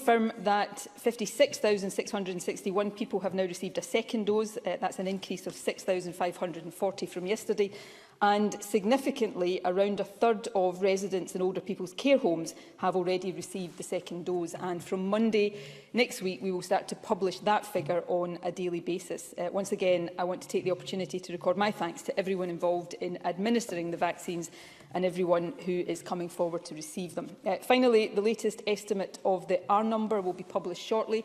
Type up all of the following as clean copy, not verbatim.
confirm that 56,661 people have now received a second dose. That's an increase of 6,540 from yesterday. And significantly, around a third of residents in older people's care homes have already received the second dose. And from Monday next week, we will start to publish that figure on a daily basis. Once again, I want to take the opportunity to record my thanks to everyone involved in administering the vaccines and everyone who is coming forward to receive them. Finally, the latest estimate of the R number will be published shortly.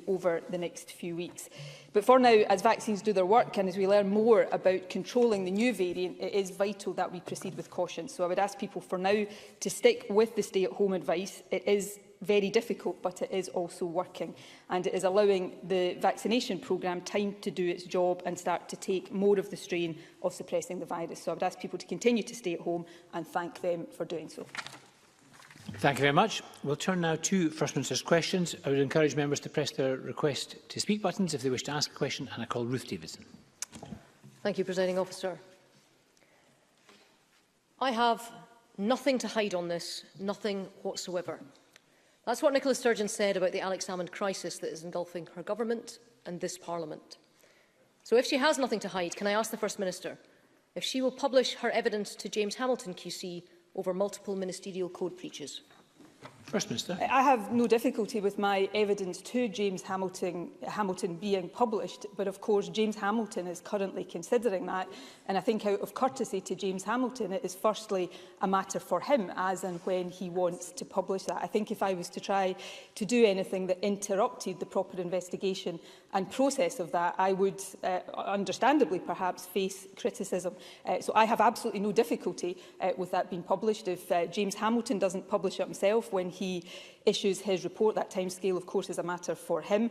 Over the next few weeks. But for now, as vaccines do their work and as we learn more about controlling the new variant, it is vital that we proceed with caution. So I would ask people for now to stick with the stay-at-home advice. It is very difficult, but it is also working, and it is allowing the vaccination programme time to do its job and start to take more of the strain of suppressing the virus. So I would ask people to continue to stay at home and thank them for doing so. Thank you very much. We'll turn now to First Minister's questions. I would encourage members to press their request to speak buttons if they wish to ask a question, and I call Ruth Davidson. Thank you, Presiding Officer. I have nothing to hide on this, nothing whatsoever. That's what Nicola Sturgeon said about the Alex Salmond crisis that is engulfing her government and this Parliament. So if she has nothing to hide, can I ask the First Minister if she will publish her evidence to James Hamilton QC over multiple ministerial code breaches? First Minister. I have no difficulty with my evidence to James Hamilton being published, but of course James Hamilton is currently considering that, and I think out of courtesy to James Hamilton it is firstly a matter for him as and when he wants to publish that. I think if I was to try to do anything that interrupted the proper investigation and process of that, I would understandably perhaps face criticism. So I have absolutely no difficulty with that being published. If James Hamilton doesn't publish it himself when he issues his report, that timescale of course is a matter for him,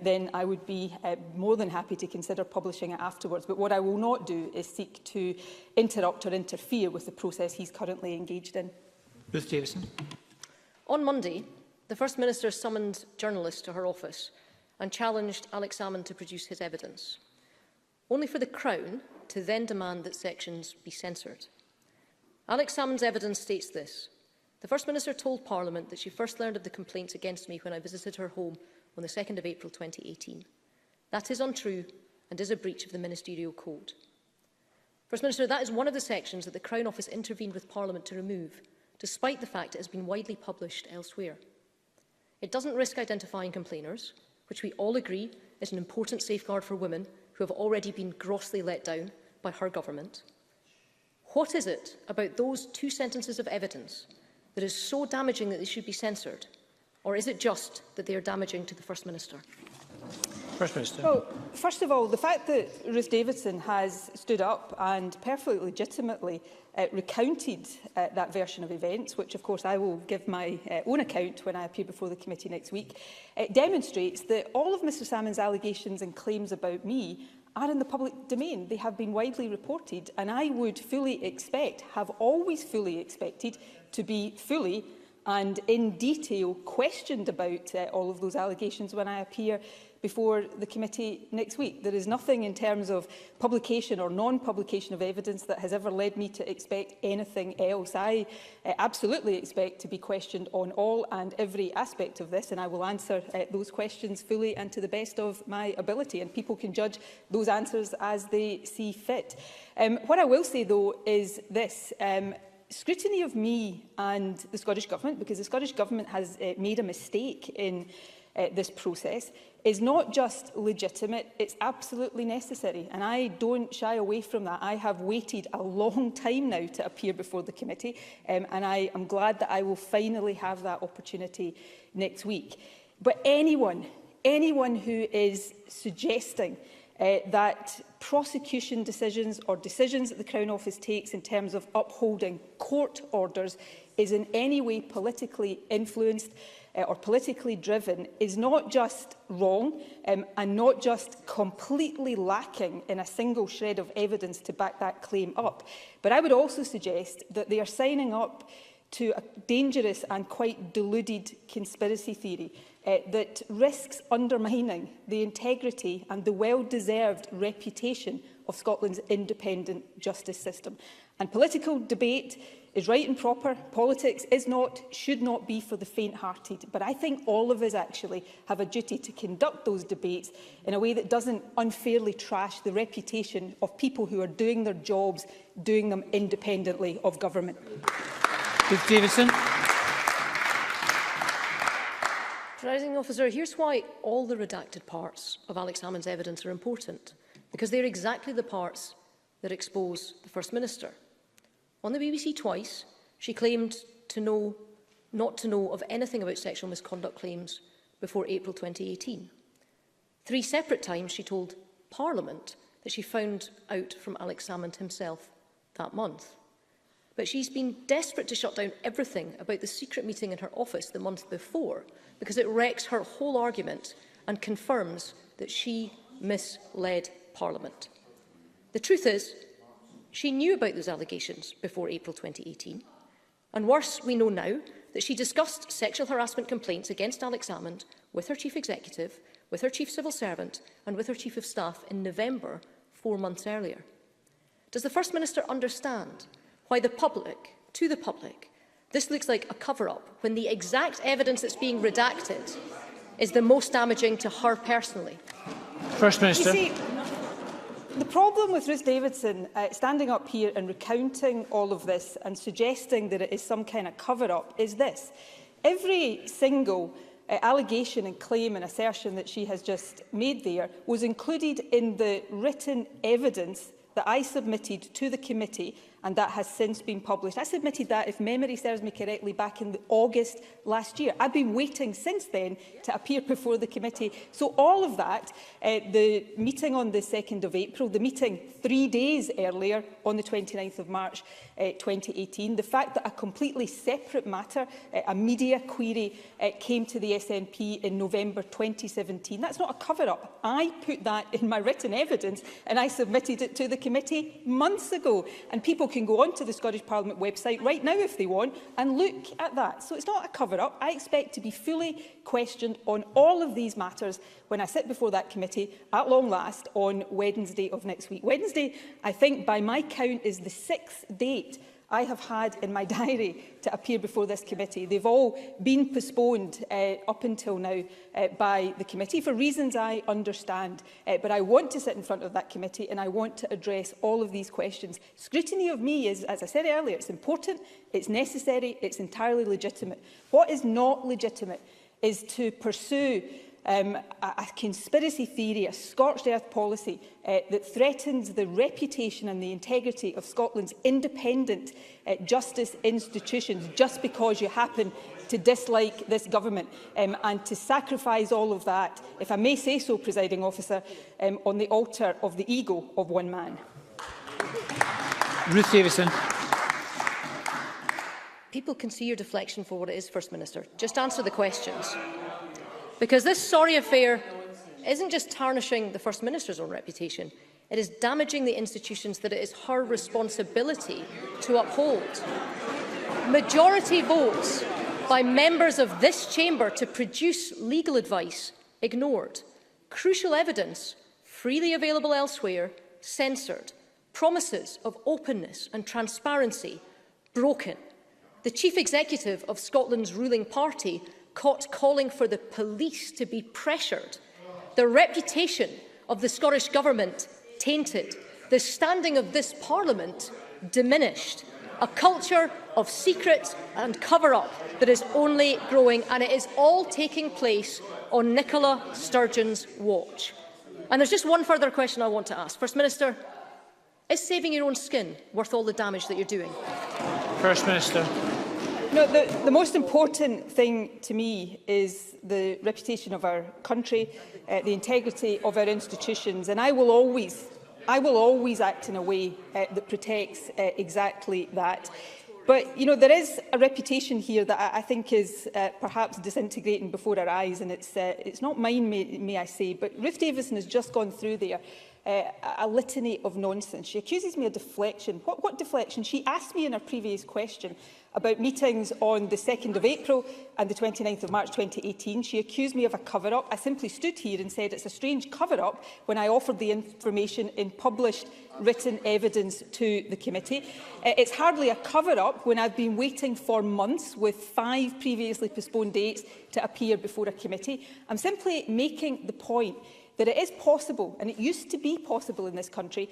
then I would be more than happy to consider publishing it afterwards. But what I will not do is seek to interrupt or interfere with the process he's currently engaged in. Ruth Davidson. On Monday, the First Minister summoned journalists to her office and challenged Alex Salmond to produce his evidence, only for the Crown to then demand that sections be censored. Alex Salmond's evidence states this: the First Minister told Parliament that she first learned of the complaints against me when I visited her home on the 2nd of April 2018. That is untrue and is a breach of the Ministerial Code. First Minister, that is one of the sections that the Crown Office intervened with Parliament to remove, despite the fact it has been widely published elsewhere. It doesn't risk identifying complainers, which we all agree is an important safeguard for women who have already been grossly let down by her government. What is it about those two sentences of evidence that is so damaging that they should be censored? Or is it just that they are damaging to the First Minister? First Minister. Well, first of all, the fact that Ruth Davidson has stood up and perfectly legitimately recounted that version of events, which of course I will give my own account when I appear before the committee next week, demonstrates that all of Mr Salmond's allegations and claims about me are in the public domain. They have been widely reported, and I would fully expect, have always fully expected, to be fully and in detail questioned about all of those allegations when I appear before the committee next week. There is nothing in terms of publication or non-publication of evidence that has ever led me to expect anything else. I absolutely expect to be questioned on all and every aspect of this, and I will answer those questions fully and to the best of my ability, and people can judge those answers as they see fit. What I will say, though, is this. Scrutiny of me and the Scottish Government, because the Scottish Government has made a mistake in this process, is not just legitimate, it's absolutely necessary. And I don't shy away from that. I have waited a long time now to appear before the committee, and I am glad that I will finally have that opportunity next week. But anyone who is suggesting that prosecution decisions or decisions that the Crown Office takes in terms of upholding court orders is in any way politically influenced or politically driven is not just wrong and not just completely lacking in a single shred of evidence to back that claim up, but I would also suggest that they are signing up to a dangerous and quite deluded conspiracy theory that risks undermining the integrity and the well-deserved reputation of Scotland's independent justice system. And political debate is right and proper. Politics is not, should not be for the faint-hearted. But I think all of us actually have a duty to conduct those debates in a way that doesn't unfairly trash the reputation of people who are doing their jobs, doing them independently of government. Ruth Davidson. Presiding Officer, here's why all the redacted parts of Alex Salmond's evidence are important, because they're exactly the parts that expose the First Minister. On the BBC twice, she claimed not to know of anything about sexual misconduct claims before April 2018. 3 separate times she told Parliament that she found out from Alex Salmond himself that month. But she's been desperate to shut down everything about the secret meeting in her office the month before, because it wrecks her whole argument and confirms that she misled Parliament. The truth is, she knew about those allegations before April 2018. And worse, we know now that she discussed sexual harassment complaints against Alex Salmond with her Chief Executive, with her Chief Civil Servant and with her Chief of Staff in November, 4 months earlier. Does the First Minister understand why to the public, this looks like a cover-up when the exact evidence that's being redacted is the most damaging to her personally? First Minister. You see, the problem with Ruth Davidson standing up here and recounting all of this and suggesting that it is some kind of cover-up is this. Every single allegation and claim and assertion that she has just made there was included in the written evidence that I submitted to the committee and that has since been published. I submitted that, if memory serves me correctly, back in August last year. I've been waiting since then to appear before the committee. So all of that, the meeting on the 2nd of April, the meeting 3 days earlier on the 29th of March 2018, the fact that a completely separate matter, a media query, came to the SNP in November 2017, that's not a cover-up. I put that in my written evidence and I submitted it to the committee months ago. And people can go onto the Scottish Parliament website right now if they want and look at that. So it's not a cover-up. I expect to be fully questioned on all of these matters when I sit before that committee at long last on Wednesday of next week. Wednesday, I think, by my count, is the 6th date I have had in my diary to appear before this committee. They've all been postponed up until now by the committee for reasons I understand. But I want to sit in front of that committee and I want to address all of these questions. Scrutiny of me is, as I said earlier, it's important, it's necessary, it's entirely legitimate. What is not legitimate is to pursue a conspiracy theory, a scorched earth policy that threatens the reputation and the integrity of Scotland's independent justice institutions just because you happen to dislike this government, and to sacrifice all of that, if I may say so, Presiding Officer, on the altar of the ego of one man. Ruth Davidson. People can see your deflection for what it is, First Minister. Just answer the questions. Because this sorry affair isn't just tarnishing the First Minister's own reputation, it is damaging the institutions that it is her responsibility to uphold. Majority votes by members of this chamber to produce legal advice ignored. Crucial evidence, freely available elsewhere, censored. Promises of openness and transparency broken. The Chief Executive of Scotland's ruling party caught calling for the police to be pressured, the reputation of the Scottish Government tainted, the standing of this Parliament diminished, a culture of secret and cover-up that is only growing, and it is all taking place on Nicola Sturgeon's watch. And there's just one further question I want to ask. First Minister, is saving your own skin worth all the damage that you're doing? First Minister. No, the most important thing to me is the reputation of our country, the integrity of our institutions, and I will always act in a way that protects exactly that. But, you know, there is a reputation here that I think is perhaps disintegrating before our eyes, and it's not mine, may I say, but Ruth Davidson has just gone through there a litany of nonsense. She accuses me of deflection. What deflection? She asked me in her previous question about meetings on the 2nd of April and the 29th of March 2018. She accused me of a cover-up. I simply stood here and said it's a strange cover-up when I offered the information in published written evidence to the committee. It's hardly a cover-up when I've been waiting for months with 5 previously postponed dates to appear before a committee. I'm simply making the point that it is possible, and it used to be possible in this country,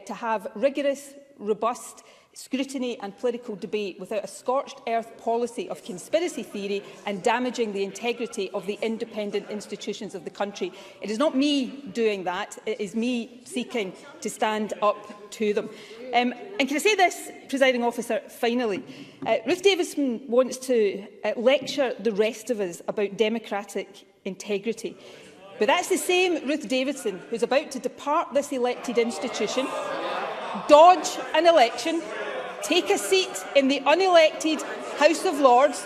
to have rigorous, robust scrutiny and political debate without a scorched earth policy of conspiracy theory and damaging the integrity of the independent institutions of the country. It is not me doing that, it is me seeking to stand up to them. And can I say this, Presiding Officer, finally? Ruth Davidson wants to lecture the rest of us about democratic integrity. But that's the same Ruth Davidson who's about to depart this elected institution, dodge an election, take a seat in the unelected House of Lords,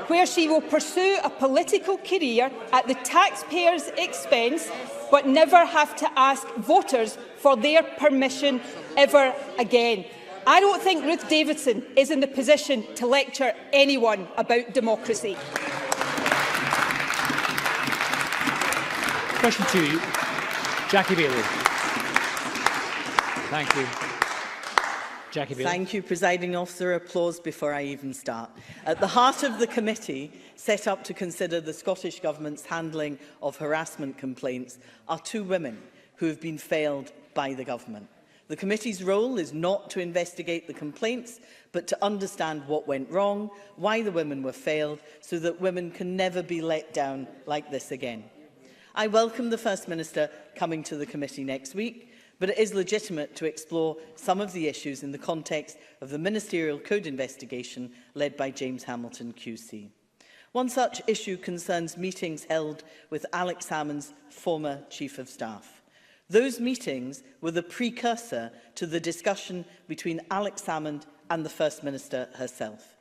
where she will pursue a political career at the taxpayers' expense, but never have to ask voters for their permission ever again. I don't think Ruth Davidson is in the position to lecture anyone about democracy. Question 2, Jackie Bailey. Thank you. Jackie Bailey. Thank you, Presiding Officer. Applause before I even start. At the heart of the committee set up to consider the Scottish Government's handling of harassment complaints are 2 women who have been failed by the Government. The committee's role is not to investigate the complaints, but to understand what went wrong, why the women were failed, so that women can never be let down like this again. I welcome the First Minister coming to the committee next week, but it is legitimate to explore some of the issues in the context of the Ministerial Code investigation led by James Hamilton QC. One such issue concerns meetings held with Alex Salmond's former Chief of Staff. Those meetings were the precursor to the discussion between Alex Salmond and the First Minister herself.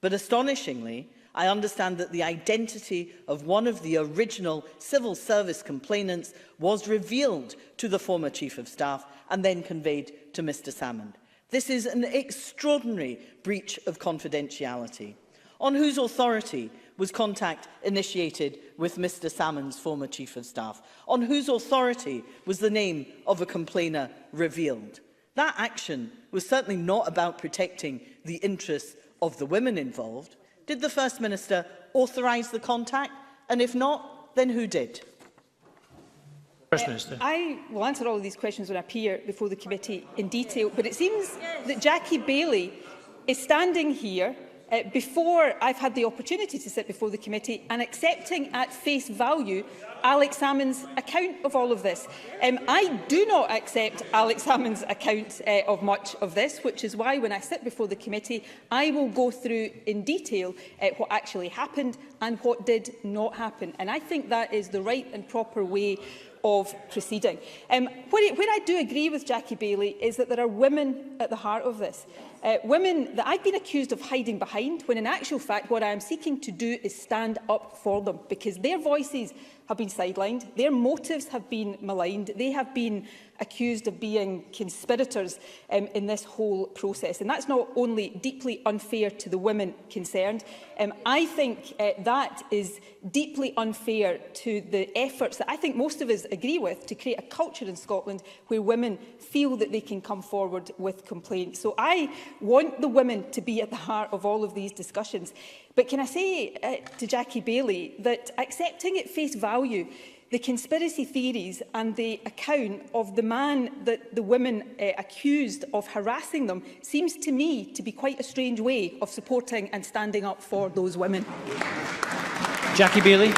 But astonishingly, I understand that the identity of one of the original civil service complainants was revealed to the former Chief of Staff and then conveyed to Mr Salmond. This is an extraordinary breach of confidentiality. On whose authority was contact initiated with Mr Salmond's former Chief of Staff? On whose authority was the name of a complainer revealed? That action was certainly not about protecting the interests of the women involved. Did the First Minister authorise the contact? And if not, then who did? First Minister. I will answer all of these questions when I appear before the committee in detail, but it seems that Jackie Bailey is standing here before I've had the opportunity to sit before the committee and accepting at face value Alex Salmond's account of all of this. I do not accept Alex Salmond's account of much of this, which is why when I sit before the committee, I will go through in detail what actually happened and what did not happen. And I think that is the right and proper way of proceeding. Where I do agree with Jackie Bailey is that there are women at the heart of this. Women that I've been accused of hiding behind, when in actual fact what I am seeking to do is stand up for them, because their voices have been sidelined, their motives have been maligned, they have been accused of being conspirators in this whole process. And that's not only deeply unfair to the women concerned, I think that is deeply unfair to the efforts that I think most of us agree with to create a culture in Scotland where women feel that they can come forward with complaints. So I want the women to be at the heart of all of these discussions. But can I say to Jackie Bailey that accepting at face value the conspiracy theories and the account of the man that the women accused of harassing them seems to me to be quite a strange way of supporting and standing up for those women. Jackie Bailey.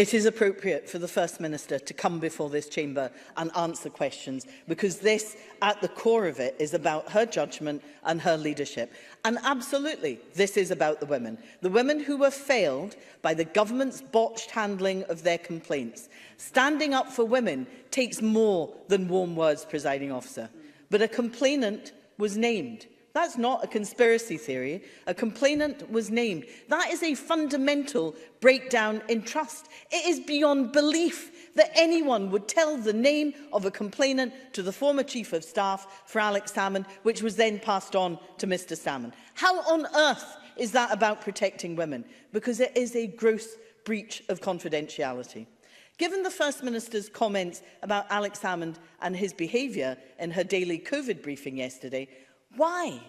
it is appropriate for the First Minister to come before this chamber and answer questions, because this, at the core of it, is about her judgment and her leadership. And absolutely, this is about the women who were failed by the government's botched handling of their complaints. Standing up for women takes more than warm words, Presiding Officer. But a complainant was named. That's not a conspiracy theory. A complainant was named. That is a fundamental breakdown in trust. It is beyond belief that anyone would tell the name of a complainant to the former Chief of Staff for Alex Salmond, which was then passed on to Mr Salmond. How on earth is that about protecting women? Because it is a gross breach of confidentiality. Given the First Minister's comments about Alex Salmond and his behaviour in her daily COVID briefing yesterday, why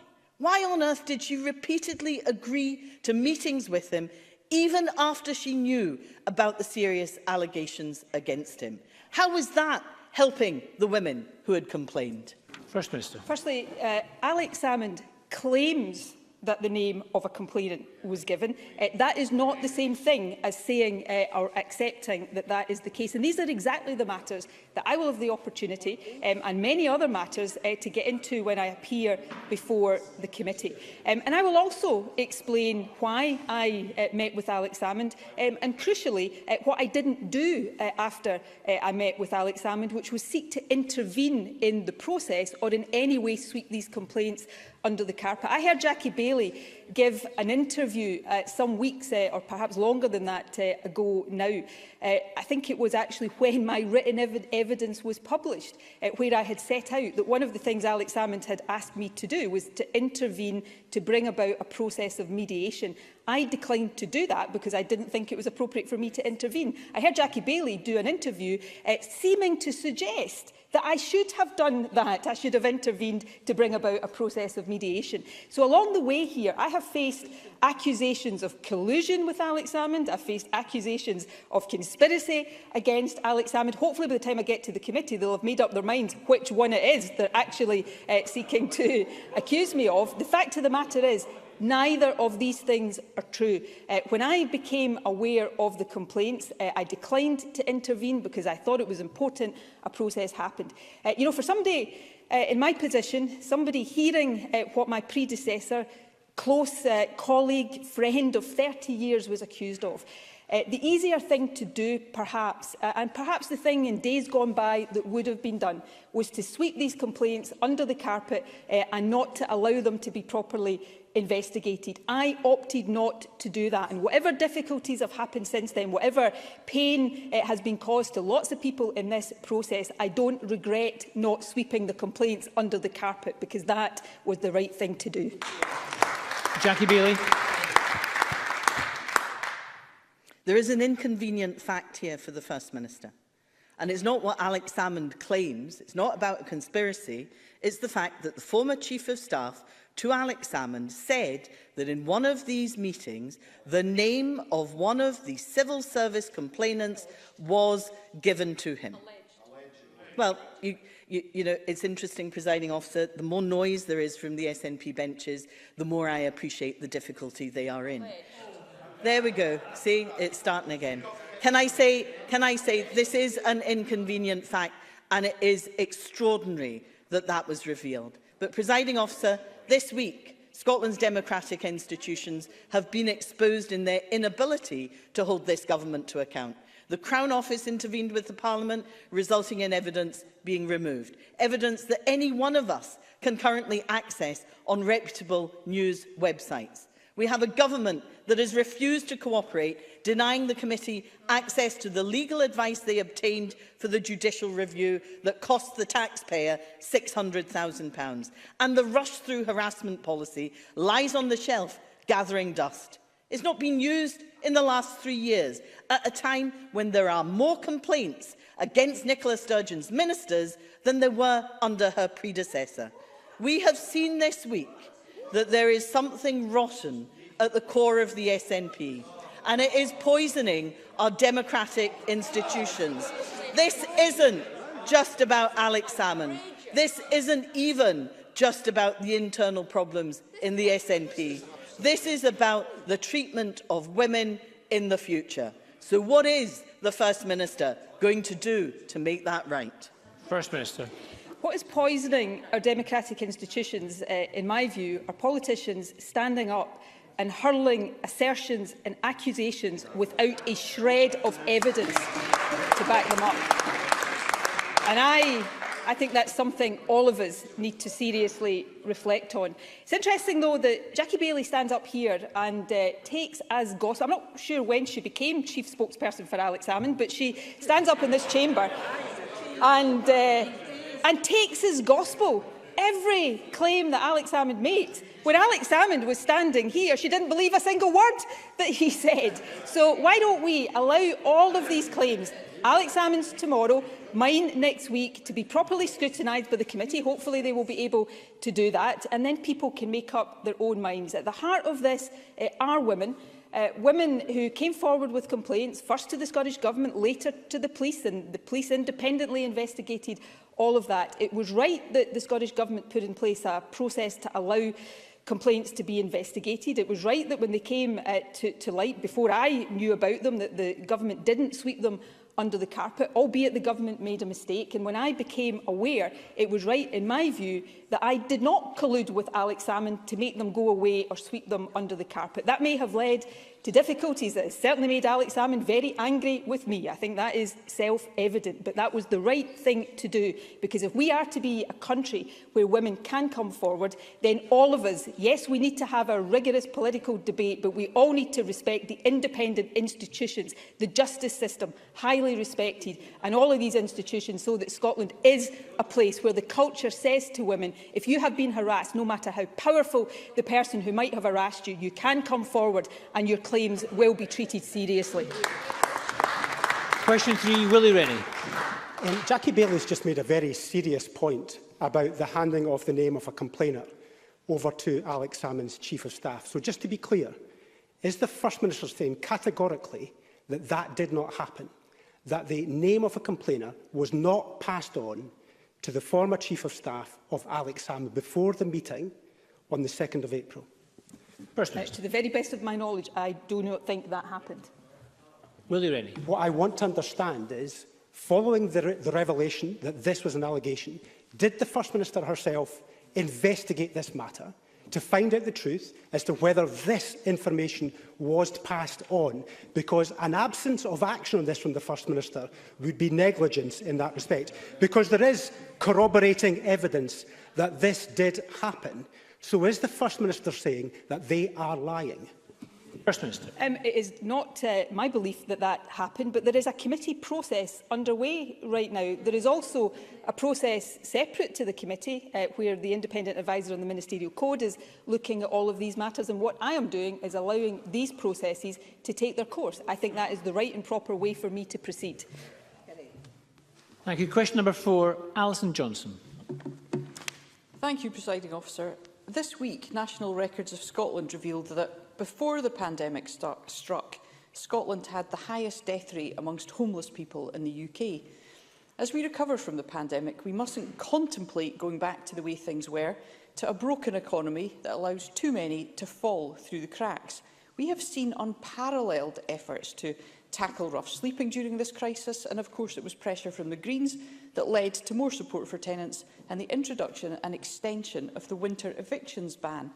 on earth did she repeatedly agree to meetings with him, even after she knew about the serious allegations against him? How was that helping the women who had complained? First Minister. Firstly, Alex Salmond claims that the name of a complainant was given. That is not the same thing as saying or accepting that that is the case. And these are exactly the matters that I will have the opportunity and many other matters to get into when I appear before the committee. And I will also explain why I met with Alex Salmond and, crucially, what I didn't do after I met with Alex Salmond, which was seek to intervene in the process or in any way sweep these complaints under the carpet. I heard Jackie Bailey give an interview some weeks or perhaps longer than that ago now. I think it was actually when my written evidence was published, where I had set out that one of the things Alex Salmond had asked me to do was to intervene to bring about a process of mediation. I declined to do that because I didn't think it was appropriate for me to intervene. I heard Jackie Bailey do an interview seeming to suggest that I should have done that. I should have intervened to bring about a process of mediation. So along the way here, I have faced accusations of collusion with Alex Salmond. I've faced accusations of conspiracy against Alex Salmond. Hopefully by the time I get to the committee, they'll have made up their minds which one it is they're actually seeking to accuse me of. The fact of the matter is, neither of these things are true. When I became aware of the complaints, I declined to intervene because I thought it was important a process happened. For somebody in my position, somebody hearing what my predecessor, close colleague, friend of 30 years was accused of, the easier thing to do, perhaps, and perhaps the thing in days gone by that would have been done, was to sweep these complaints under the carpet and not to allow them to be properly investigated. I opted not to do that, and whatever difficulties have happened since then, whatever pain has been caused to lots of people in this process, I don't regret not sweeping the complaints under the carpet, because that was the right thing to do. Jackie Bailey. There is an inconvenient fact here for the First Minister. And it's not what Alex Salmond claims. It's not about a conspiracy. It's the fact that the former Chief of Staff to Alex Salmond said that in one of these meetings, the name of one of the civil service complainants was given to him. Well, you know, it's interesting, Presiding Officer, the more noise there is from the SNP benches, the more I appreciate the difficulty they are in. There we go. See, it's starting again. Can I say this is an inconvenient fact, and it is extraordinary that that was revealed. But, Presiding Officer, this week, Scotland's democratic institutions have been exposed in their inability to hold this government to account. The Crown Office intervened with the Parliament, resulting in evidence being removed. Evidence that any one of us can currently access on reputable news websites. We have a government that has refused to cooperate, denying the committee access to the legal advice they obtained for the judicial review that cost the taxpayer £600,000. And the rush-through harassment policy lies on the shelf, gathering dust. It's not been used in the last 3 years, at a time when there are more complaints against Nicola Sturgeon's ministers than there were under her predecessor. We have seen this week that there is something rotten at the core of the SNP, and it is poisoning our democratic institutions. This isn't just about Alex Salmond. This isn't even just about the internal problems in the SNP. This is about the treatment of women in the future. So what is the First Minister going to do to make that right? First Minister. What is poisoning our democratic institutions, in my view, are politicians standing up and hurling assertions and accusations without a shred of evidence to back them up. And I think that's something all of us need to seriously reflect on. It's interesting, though, that Jackie Baillie stands up here and takes as gospel. I'm not sure when she became chief spokesperson for Alex Salmond, but she stands up in this chamber and takes as gospel every claim that Alex Salmond made. When Alex Salmond was standing here, she didn't believe a single word that he said. So why don't we allow all of these claims, Alex Salmond's tomorrow, mine next week, to be properly scrutinised by the committee? Hopefully they will be able to do that, and then people can make up their own minds. At the heart of this are women. Women who came forward with complaints, first to the Scottish Government, later to the police, and the police independently investigated all of that. It was right that the Scottish Government put in place a process to allow complaints to be investigated. It was right that when they came to light, before I knew about them, that the Government didn't sweep them under the carpet, albeit the Government made a mistake. And when I became aware, it was right, in my view, that I did not collude with Alex Salmond to make them go away or sweep them under the carpet. That may have led to difficulties. That has certainly made Alex Salmond very angry with me. I think that is self-evident, but that was the right thing to do, because if we are to be a country where women can come forward, then all of us, yes, we need to have a rigorous political debate, but we all need to respect the independent institutions, the justice system, highly respected, and all of these institutions, so that Scotland is a place where the culture says to women, if you have been harassed, no matter how powerful the person who might have harassed you, you can come forward and your claims will be treated seriously. Question 3, Willie Rennie. Jackie Baillie's just made a very serious point about the handing of the name of a complainer over to Alex Salmond's Chief of Staff. So just to be clear, is the First Minister saying categorically that that did not happen, that the name of a complainer was not passed on to the former Chief of Staff of Alex Salmond before the meeting on the 2nd of April? To the very best of my knowledge, I do not think that happened. Willie Rennie. What I want to understand is, following the revelation that this was an allegation, did the First Minister herself investigate this matter to find out the truth as to whether this information was passed on? Because an absence of action on this from the First Minister would be negligence in that respect, because there is corroborating evidence that this did happen. So is the First Minister saying that they are lying? First Minister. It is not my belief that that happened, but there is a committee process underway right now. There is also a process separate to the committee where the independent advisor on the Ministerial Code is looking at all of these matters, and what I am doing is allowing these processes to take their course. I think that is the right and proper way for me to proceed. Thank you. Question number 4, Alison Johnson. Thank you, Presiding Officer. This week, National Records of Scotland revealed that before the pandemic struck, Scotland had the highest death rate amongst homeless people in the UK. As we recover from the pandemic, we mustn't contemplate going back to the way things were, to a broken economy that allows too many to fall through the cracks. We have seen unparalleled efforts to tackle rough sleeping during this crisis, and of course it was pressure from the Greens that led to more support for tenants and the introduction and extension of the winter evictions ban.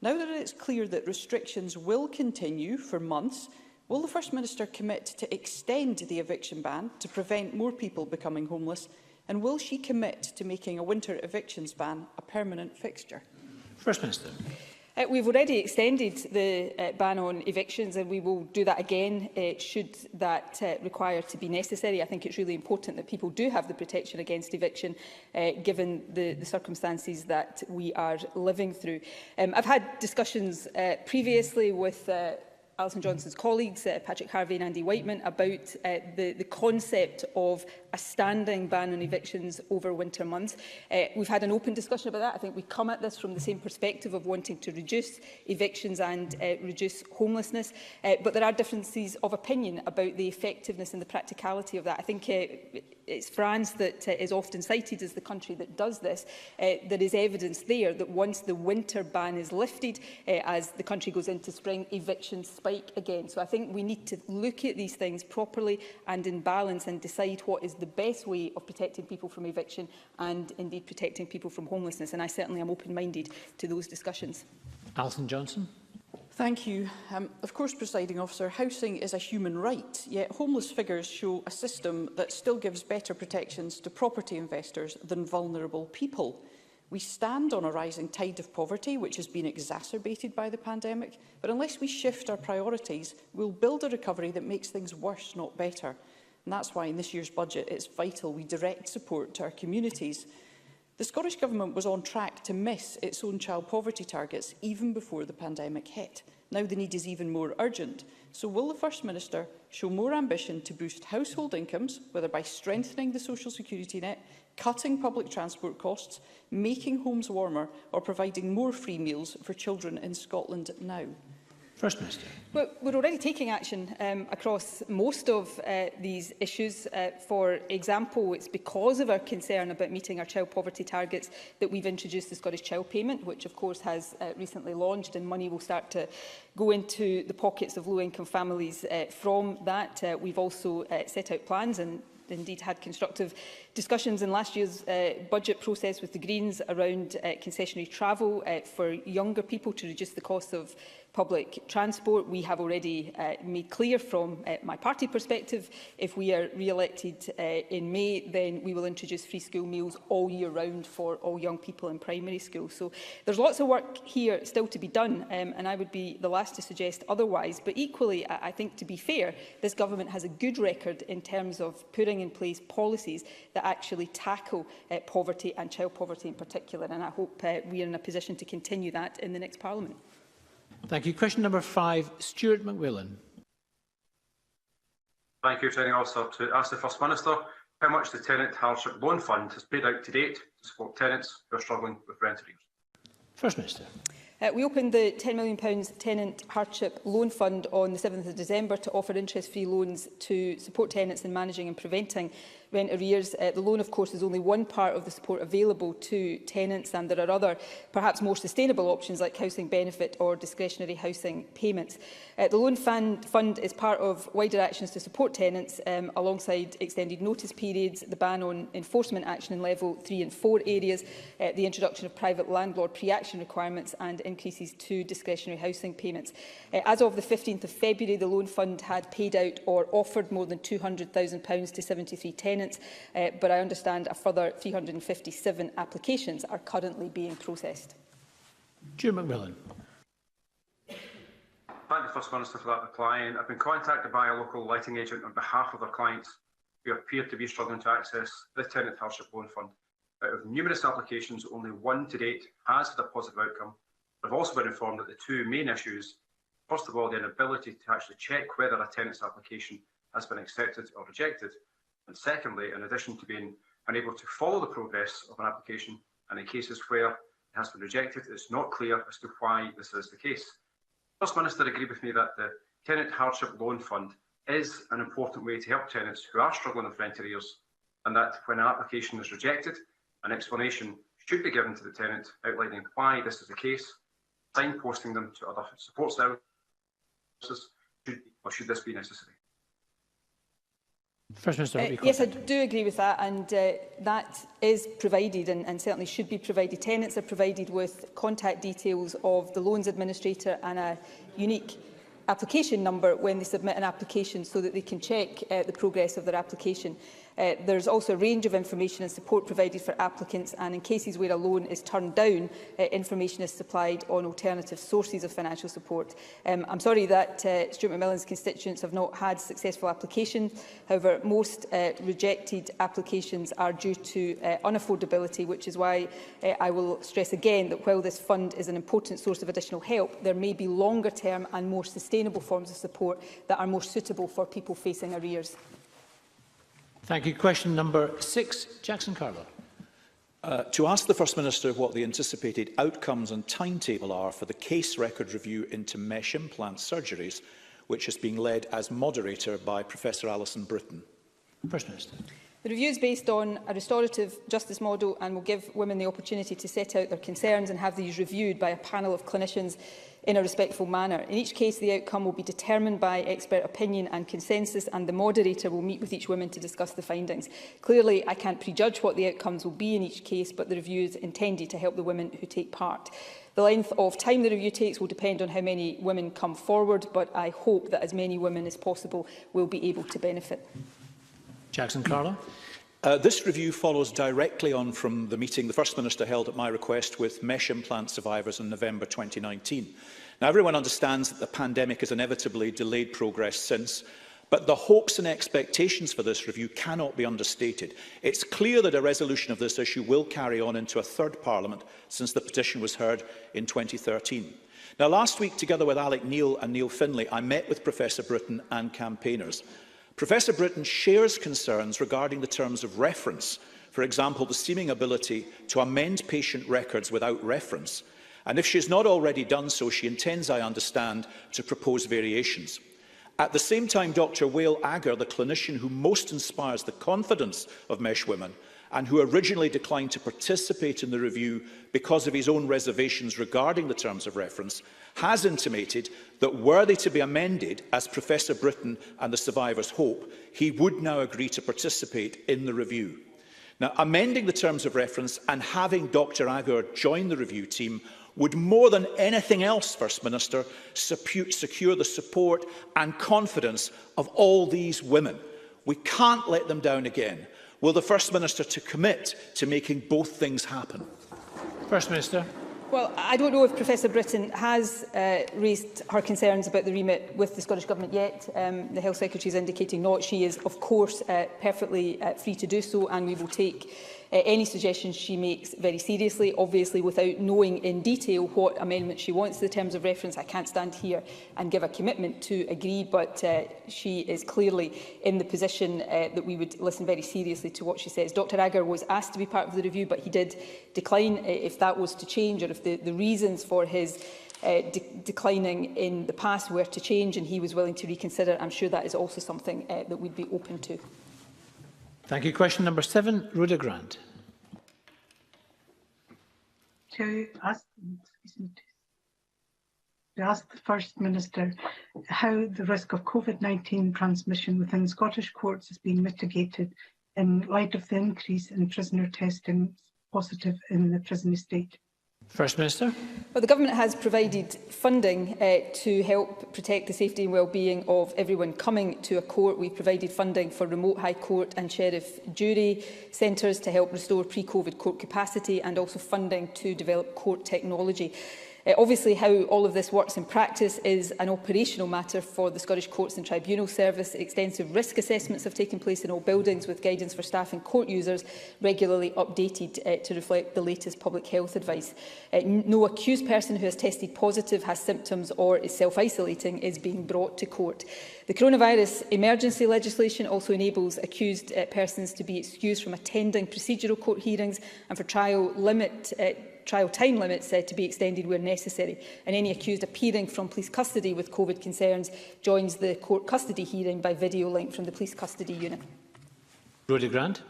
Now that it's clear that restrictions will continue for months, will the First Minister commit to extend the eviction ban to prevent more people becoming homeless, and will she commit to making a winter evictions ban a permanent fixture? First Minister. We've already extended the ban on evictions, and we will do that again should that require to be necessary. I think it's really important that people do have the protection against eviction, given the circumstances that we are living through. I've had discussions previously with Alison Johnson's colleagues, Patrick Harvey and Andy Whiteman, about the concept of a standing ban on evictions over winter months. We've had an open discussion about that. I think we come at this from the same perspective of wanting to reduce evictions and reduce homelessness. But there are differences of opinion about the effectiveness and the practicality of that. I think it's France that is often cited as the country that does this. There is evidence there that once the winter ban is lifted, as the country goes into spring, evictions spike again. So I think we need to look at these things properly and in balance and decide what is the best way of protecting people from eviction and indeed protecting people from homelessness. And I certainly am open-minded to those discussions. Alison Johnson. Thank you. Of course, Presiding Officer, housing is a human right, yet homeless figures show a system that still gives better protections to property investors than vulnerable people. We stand on a rising tide of poverty, which has been exacerbated by the pandemic, but unless we shift our priorities, we'll build a recovery that makes things worse, not better. And that's why in this year's budget it's vital we direct support to our communities. The Scottish Government was on track to miss its own child poverty targets even before the pandemic hit. Now the need is even more urgent. So will the First Minister show more ambition to boost household incomes, whether by strengthening the social security net, cutting public transport costs, making homes warmer or providing more free meals for children in Scotland now? First Minister. Well, we're already taking action across most of these issues. For example, it's because of our concern about meeting our child poverty targets that we've introduced the Scottish Child Payment, which of course has recently launched, and money will start to go into the pockets of low-income families from that. We've also set out plans and indeed had constructive discussions in last year's budget process with the Greens around concessionary travel for younger people to reduce the cost of public transport. We have already made clear from my party perspective, if we are re-elected in May, then we will introduce free school meals all year round for all young people in primary school. So there's lots of work here still to be done, and I would be the last to suggest otherwise. But equally, I think, to be fair, this government has a good record in terms of putting in place policies that actually tackle poverty and child poverty in particular, and I hope we are in a position to continue that in the next Parliament. Thank you. Question number 5, Stuart McMillan. Thank you, Presiding Officer. To ask the First Minister how much the Tenant Hardship Loan Fund has paid out to date to support tenants who are struggling with rent arrears. First Minister. We opened the £10 million Tenant Hardship Loan Fund on the 7th of December to offer interest-free loans to support tenants in managing and preventing rent arrears. The loan, of course, is only one part of the support available to tenants, and there are other, perhaps more sustainable options like housing benefit or discretionary housing payments. The loan fund is part of wider actions to support tenants alongside extended notice periods, the ban on enforcement action in level 3 and 4 areas, the introduction of private landlord pre-action requirements and increases to discretionary housing payments. As of the 15th of February, the loan fund had paid out or offered more than £200,000 to 73 tenants, but I understand a further 357 applications are currently being processed. Stuart McMillan. Thank the First Minister for that reply. I've been contacted by a local lighting agent on behalf of their clients who appear to be struggling to access the Tenant Hardship Loan Fund. Out of numerous applications, only one to date has had a positive outcome. I've also been informed that the two main issues, first of all, the inability to actually check whether a tenant's application has been accepted or rejected, and secondly, in addition to being unable to follow the progress of an application, and in cases where it has been rejected, it's not clear as to why this is the case. First Minister agreed with me that the Tenant Hardship Loan Fund is an important way to help tenants who are struggling with rent arrears, and that when an application is rejected, an explanation should be given to the tenant outlining why this is the case, signposting them to other support services, should this be necessary? First Minister, yes, I do agree with that, and that is provided and certainly should be provided. Tenants are provided with contact details of the loans administrator and a unique application number when they submit an application so that they can check the progress of their application. There's also a range of information and support provided for applicants, and in cases where a loan is turned down, information is supplied on alternative sources of financial support. I'm sorry that Stuart McMillan's constituents have not had successful applications. However, most rejected applications are due to unaffordability, which is why I will stress again that while this fund is an important source of additional help, there may be longer term and more sustainable forms of support that are more suitable for people facing arrears. Thank you. Question number 6, Jackson Carver. To ask the First Minister what the anticipated outcomes and timetable are for the case record review into mesh implant surgeries, which is being led as moderator by Professor Alison Britton. First Minister. The review is based on a restorative justice model and will give women the opportunity to set out their concerns and have these reviewed by a panel of clinicians in a respectful manner. In each case, the outcome will be determined by expert opinion and consensus, and the moderator will meet with each woman to discuss the findings. Clearly, I can't prejudge what the outcomes will be in each case, but the review is intended to help the women who take part. The length of time the review takes will depend on how many women come forward, but I hope that as many women as possible will be able to benefit. Jackson Carlo. This review follows directly on from the meeting the First Minister held at my request with mesh implant survivors in November 2019. Now, everyone understands that the pandemic has inevitably delayed progress since, but the hopes and expectations for this review cannot be understated. It's clear that a resolution of this issue will carry on into a third Parliament since the petition was heard in 2013. Now, last week, together with Alec Neil and Neil Finlay, I met with Professor Britton and campaigners. Professor Britton shares concerns regarding the terms of reference, for example, the seeming ability to amend patient records without reference, and if she has not already done so, she intends, I understand, to propose variations. At the same time, Dr Wael Agger, the clinician who most inspires the confidence of mesh women, and who originally declined to participate in the review because of his own reservations regarding the terms of reference, has intimated that were they to be amended, as Professor Britton and the survivors hope, he would now agree to participate in the review. Now, amending the terms of reference and having Dr Agger join the review team would more than anything else, First Minister, secure the support and confidence of all these women. We can't let them down again. Will the First Minister to commit to making both things happen? First Minister. Well, I don't know if Professor Britton has raised her concerns about the remit with the Scottish Government yet. The Health Secretary is indicating not. She is, of course, perfectly free to do so, and we will take any suggestions she makes very seriously. Obviously, without knowing in detail what amendment she wants to the terms of reference, I can't stand here and give a commitment to agree, but she is clearly in the position that we would listen very seriously to what she says. Dr Agger was asked to be part of the review, but he did decline. If that was to change, or if the reasons for his declining in the past were to change and he was willing to reconsider, I'm sure that is also something that we'd be open to. Thank you. Question number 7, Rhoda Grant. To ask the First Minister how the risk of COVID-19 transmission within Scottish courts is being mitigated in light of the increase in prisoner testing positive in the prison estate. First Minister. Well, the Government has provided funding to help protect the safety and well-being of everyone coming to a court. We've provided funding for remote High Court and Sheriff Jury centres to help restore pre-COVID court capacity, and also funding to develop court technology. Obviously, how all of this works in practice is an operational matter for the Scottish Courts and Tribunal Service. Extensive risk assessments have taken place in all buildings, with guidance for staff and court users regularly updated to reflect the latest public health advice. No accused person who has tested positive, has symptoms or is self-isolating is being brought to court. The coronavirus emergency legislation also enables accused persons to be excused from attending procedural court hearings, and for trial time limits to be extended where necessary. And any accused appearing from police custody with COVID concerns joins the court custody hearing by video link from the police custody unit. Rhoda Grant.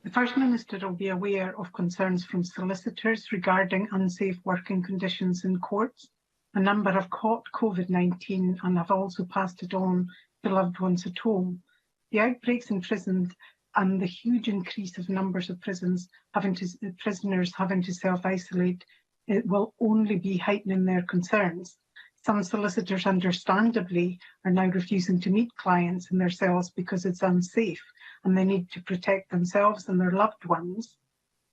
The First Minister will be aware of concerns from solicitors regarding unsafe working conditions in courts. A number have caught COVID-19 and have also passed it on to loved ones at home. The outbreaks in prisons and the huge increase of numbers of prisoners having to self-isolate, it will only be heightening their concerns. Some solicitors, understandably, are now refusing to meet clients in their cells because it's unsafe and they need to protect themselves and their loved ones.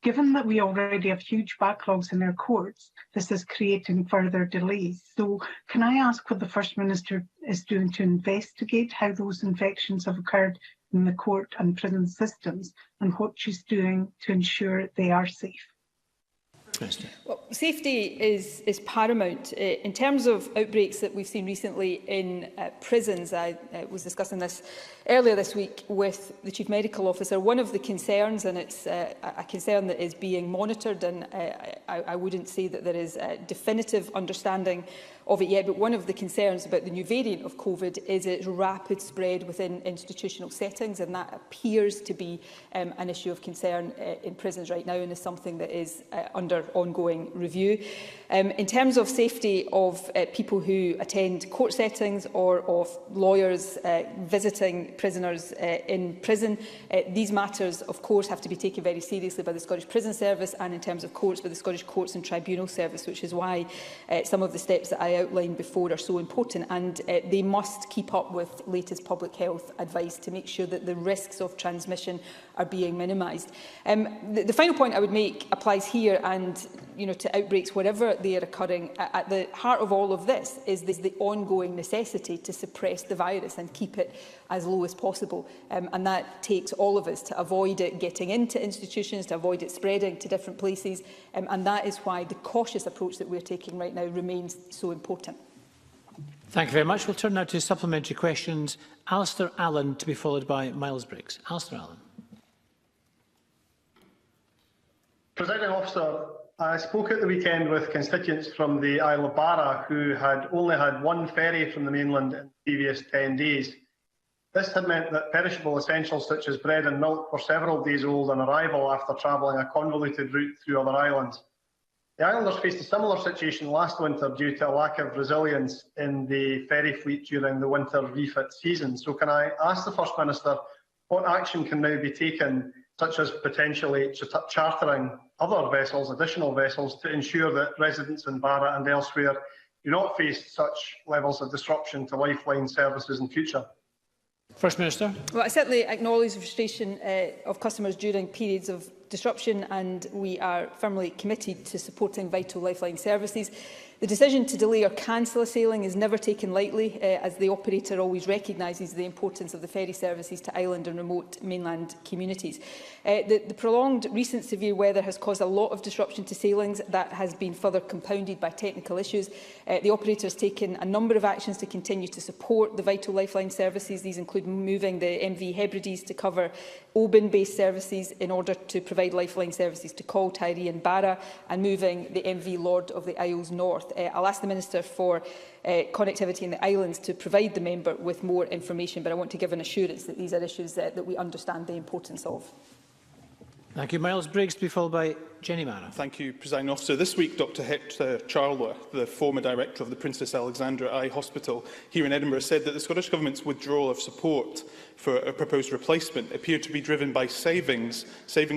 Given that we already have huge backlogs in our courts, this is creating further delays. So can I ask what the First Minister is doing to investigate how those infections have occurred in the court and prison systems, and what she's doing to ensure they are safe? Minister. Well, safety is paramount. In terms of outbreaks that we've seen recently in prisons, I was discussing this earlier this week with the Chief Medical Officer. One of the concerns, and it's a concern that is being monitored, and I wouldn't say that there is a definitive understanding of it yet, but one of the concerns about the new variant of COVID is its rapid spread within institutional settings, and that appears to be an issue of concern in prisons right now, and is something that is under ongoing review. In terms of safety of people who attend court settings or of lawyers visiting prisoners in prison, these matters, of course, have to be taken very seriously by the Scottish Prison Service, and in terms of courts, by the Scottish Courts and Tribunal Service, which is why some of the steps that I outlined before are so important, and they must keep up with latest public health advice to make sure that the risks of transmission are being minimised. The final point I would make applies here, and to outbreaks wherever they are occurring. At the heart of all of this is the ongoing necessity to suppress the virus and keep it as low as possible, and that takes all of us to avoid it getting into institutions, to avoid it spreading to different places, and that is why the cautious approach that we're taking right now remains so important. Thank you very much. We'll turn now to supplementary questions. Alistair Allen, to be followed by Miles Briggs. Alistair Allen. Presiding Officer, I spoke at the weekend with constituents from the Isle of Barra who had only had one ferry from the mainland in the previous 10 days. This had meant that perishable essentials such as bread and milk were several days old on arrival after travelling a convoluted route through other islands. The islanders faced a similar situation last winter due to a lack of resilience in the ferry fleet during the winter refit season. So can I ask the First Minister what action can now be taken, such as potentially chartering other vessels, additional vessels, to ensure that residents in Barra and elsewhere do not face such levels of disruption to lifeline services in future? First Minister. Well, I certainly acknowledge the frustration of customers during periods of disruption, and we are firmly committed to supporting vital lifeline services. The decision to delay or cancel a sailing is never taken lightly, as the operator always recognises the importance of the ferry services to island and remote mainland communities. The prolonged recent severe weather has caused a lot of disruption to sailings that has been further compounded by technical issues. The operator has taken a number of actions to continue to support the vital lifeline services. These include moving the MV Hebrides to cover Oban-based services in order to provide lifeline services to Col, Tiree and Barra, and moving the MV Lord of the Isles North. I'll ask the Minister for Connectivity in the Islands to provide the member with more information, but I want to give an assurance that these are issues that we understand the importance of. Thank you. Miles Briggs, to be followed by Jenny Mara. Thank you, Presiding Officer. This week, Dr Hector Charlworth, the former director of the Princess Alexandra Eye Hospital here in Edinburgh, said that the Scottish Government's withdrawal of support for a proposed replacement appeared to be driven by savings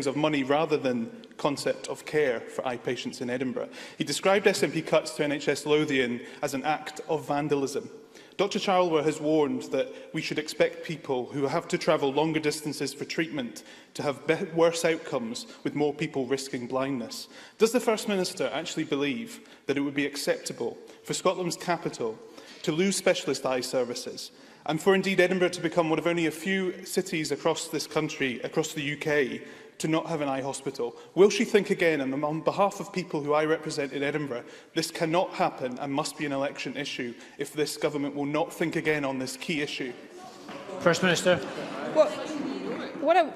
of money rather than concept of care for eye patients in Edinburgh. He described SNP cuts to NHS Lothian as an act of vandalism. Dr Charlworth has warned that we should expect people who have to travel longer distances for treatment to have worse outcomes, with more people risking blindness. Does the First Minister actually believe that it would be acceptable for Scotland's capital to lose specialist eye services, and for indeed Edinburgh to become one of only a few cities across this country, across the UK, to not have an eye hospital? Will she think again, and on behalf of people who I represent in Edinburgh, this cannot happen and must be an election issue if this government will not think again on this key issue? First Minister. Well,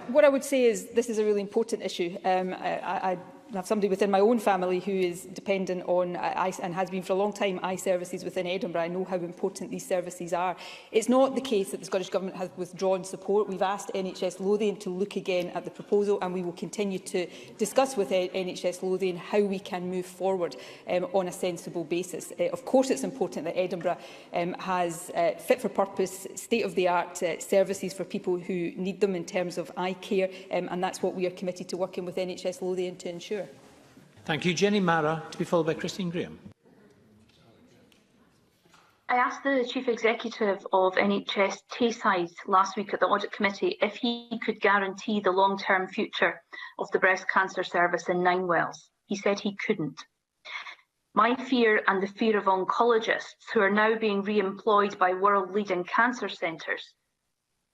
what I would say is this is a really important issue. I have somebody within my own family who is dependent on eye, and has been for a long time, eye services within Edinburgh. I know how important these services are. It's not the case that the Scottish Government has withdrawn support. We've asked NHS Lothian to look again at the proposal, and we will continue to discuss with NHS Lothian how we can move forward on a sensible basis. Of course, it's important that Edinburgh has fit-for-purpose, state-of-the-art services for people who need them in terms of eye care, and that's what we are committed to working with NHS Lothian to ensure. Thank you. Jenny Mara, to be followed by Christine Graham. I asked the Chief Executive of NHS Tayside last week at the Audit Committee if he could guarantee the long-term future of the breast cancer service in Ninewells. He said he couldn't. My fear, and the fear of oncologists who are now being re-employed by world-leading cancer centres,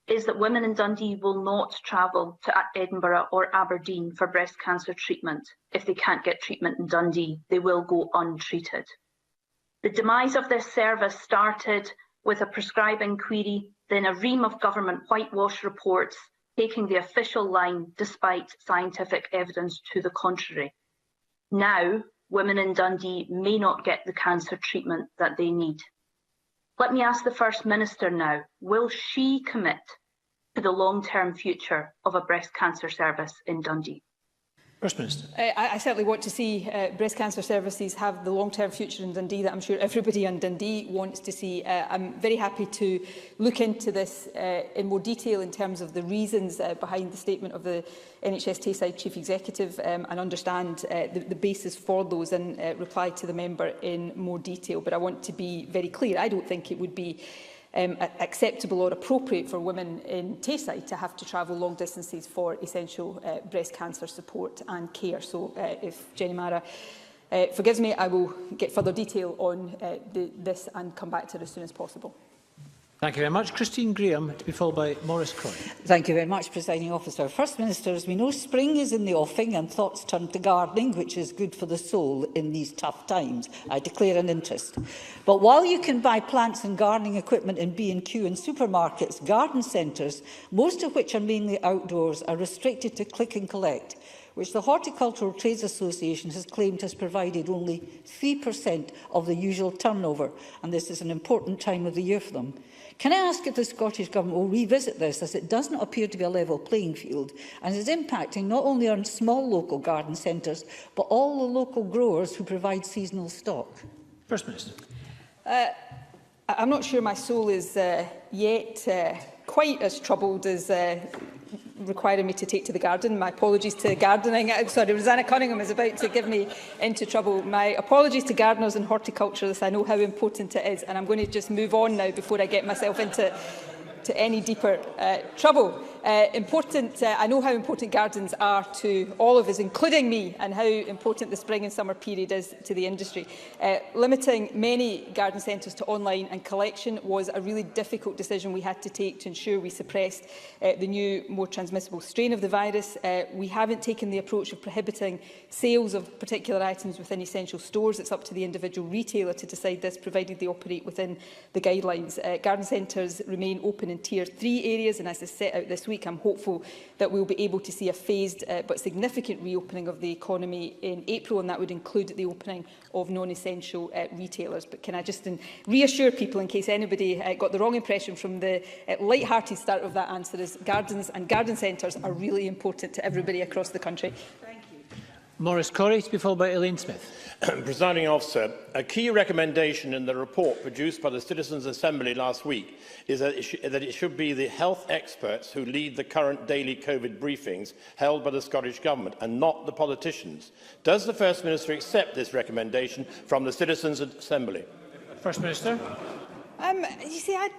is that women in Dundee will not travel to Edinburgh or Aberdeen for breast cancer treatment. If they can't get treatment in Dundee, they will go untreated. The demise of this service started with a prescribing query, then a ream of government whitewash reports taking the official line despite scientific evidence to the contrary. Now, women in Dundee may not get the cancer treatment that they need. Let me ask the First Minister now, will she commit to the long-term future of a breast cancer service in Dundee? First Minister. I certainly want to see breast cancer services have the long-term future in Dundee that I'm sure everybody in Dundee wants to see. I'm very happy to look into this in more detail in terms of the reasons behind the statement of the NHS Tayside Chief Executive and understand the basis for those and reply to the member in more detail. But I want to be very clear, I don't think it would be acceptable or appropriate for women in Tayside to have to travel long distances for essential breast cancer support and care. So if Jenny Mara forgives me, I will get further detail on this and come back to it as soon as possible. Thank you very much. Christine Graham, to be followed by Maurice Croy. Thank you very much, Presiding Officer. First Minister, as we know, spring is in the offing and thoughts turn to gardening, which is good for the soul in these tough times. I declare an interest. But while you can buy plants and gardening equipment in B&Q and supermarkets, garden centres, most of which are mainly outdoors, are restricted to click and collect, which the Horticultural Trades Association has claimed has provided only 3% of the usual turnover, and this is an important time of the year for them. Can I ask if the Scottish Government will revisit this, as it does not appear to be a level playing field and is impacting not only on small local garden centres, but all the local growers who provide seasonal stock? First Minister. I'm not sure my soul is yet quite as troubled as requiring me to take to the garden. My apologies to gardening. Sorry, Rosanna Cunningham is about to give me into trouble. My apologies to gardeners and horticulturists. I know how important it is, and I'm going to just move on now before I get myself into any deeper trouble. I know how important gardens are to all of us, including me, and how important the spring and summer period is to the industry. Limiting many garden centres to online and collection was a really difficult decision we had to take to ensure we suppressed the new, more transmissible strain of the virus. We haven't taken the approach of prohibiting sales of particular items within essential stores. It's up to the individual retailer to decide this, provided they operate within the guidelines. Garden centres remain open in Tier 3 areas, and as is set out this week, I'm hopeful that we'll be able to see a phased but significant reopening of the economy in April, and that would include the opening of non-essential retailers. But can I just reassure people, in case anybody got the wrong impression from the light-hearted start of that answer, is gardens and garden centres are really important to everybody across the country. Thank you. Maurice Corrie, to be followed by Elaine Smith. Presiding Officer, a key recommendation in the report produced by the Citizens' Assembly last week is that it should be the health experts who lead the current daily COVID briefings held by the Scottish Government and not the politicians. Does the First Minister accept this recommendation from the Citizens' Assembly? First Minister. You see, I